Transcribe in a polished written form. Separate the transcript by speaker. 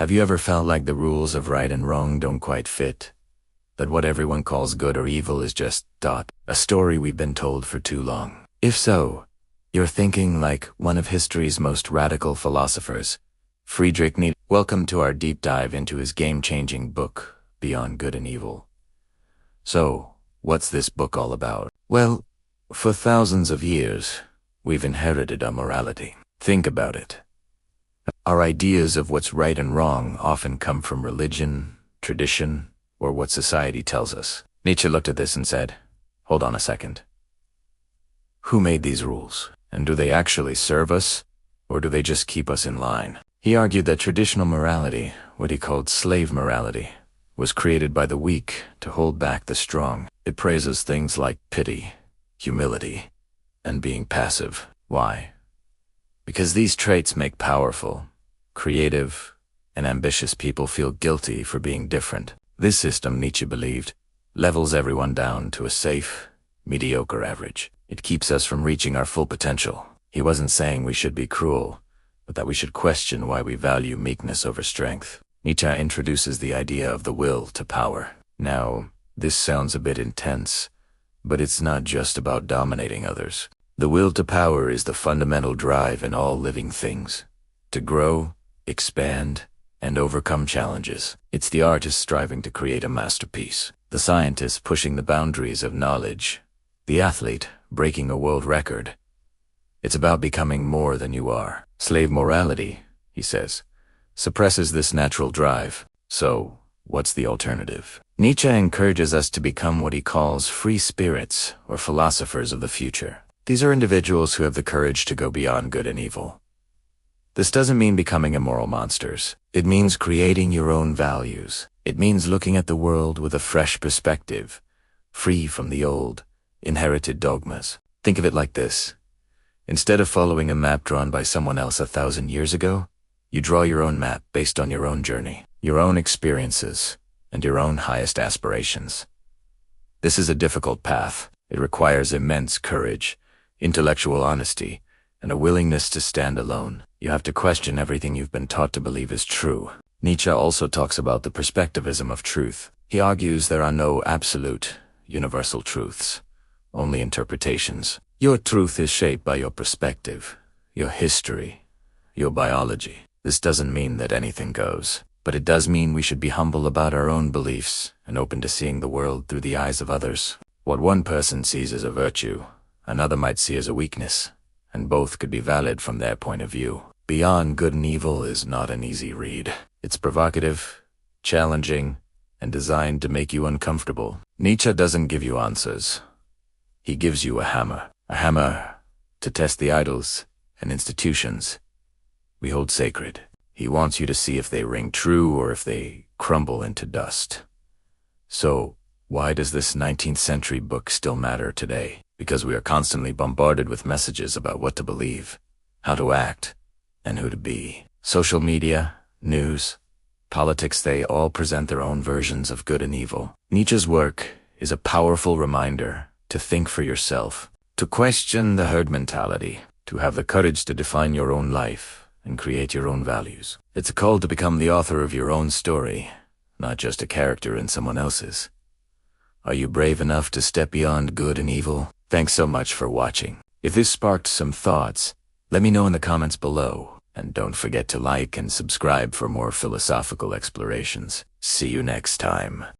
Speaker 1: Have you ever felt like the rules of right and wrong don't quite fit? That what everyone calls good or evil is just a story we've been told for too long? If so, you're thinking like one of history's most radical philosophers, Friedrich Nietzsche. Welcome to our deep dive into his game-changing book, Beyond Good and Evil. So, what's this book all about? Well, for thousands of years, we've inherited our morality. Think about it. Our ideas of what's right and wrong often come from religion, tradition, or what society tells us. Nietzsche looked at this and said, hold on a second. Who made these rules? And do they actually serve us, or do they just keep us in line? He argued that traditional morality, what he called slave morality, was created by the weak to hold back the strong. It praises things like pity, humility, and being passive. Why? Because these traits make powerful, creative, and ambitious people feel guilty for being different. This system, Nietzsche believed, levels everyone down to a safe, mediocre average. It keeps us from reaching our full potential. He wasn't saying we should be cruel, but that we should question why we value meekness over strength. Nietzsche introduces the idea of the will to power. Now, this sounds a bit intense, but it's not just about dominating others. The will to power is the fundamental drive in all living things, to grow, expand, and overcome challenges. It's the artist striving to create a masterpiece, the scientist pushing the boundaries of knowledge, the athlete breaking a world record. It's about becoming more than you are. Slave morality, he says, suppresses this natural drive. So, what's the alternative? Nietzsche encourages us to become what he calls free spirits or philosophers of the future. These are individuals who have the courage to go beyond good and evil. This doesn't mean becoming immoral monsters. It means creating your own values. It means looking at the world with a fresh perspective, free from the old, inherited dogmas. Think of it like this. Instead of following a map drawn by someone else 1,000 years ago, you draw your own map based on your own journey, your own experiences, and your own highest aspirations. This is a difficult path. It requires immense courage, intellectual honesty, and a willingness to stand alone. You have to question everything you've been taught to believe is true. Nietzsche also talks about the perspectivism of truth. He argues there are no absolute, universal truths, only interpretations. Your truth is shaped by your perspective, your history, your biology. This doesn't mean that anything goes, but it does mean we should be humble about our own beliefs and open to seeing the world through the eyes of others. What one person sees as a virtue, another might see as a weakness, and both could be valid from their point of view. Beyond Good and Evil is not an easy read. It's provocative, challenging, and designed to make you uncomfortable. Nietzsche doesn't give you answers. He gives you a hammer to test the idols and institutions we hold sacred. He wants you to see if they ring true or if they crumble into dust. So, why does this 19th century book still matter today? Because we are constantly bombarded with messages about what to believe, how to act, and who to be. Social media, news, politics, they all present their own versions of good and evil. Nietzsche's work is a powerful reminder to think for yourself, to question the herd mentality, to have the courage to define your own life and create your own values. It's a call to become the author of your own story, not just a character in someone else's. Are you brave enough to step beyond good and evil? Thanks so much for watching. If this sparked some thoughts, let me know in the comments below. And don't forget to like and subscribe for more philosophical explorations. See you next time.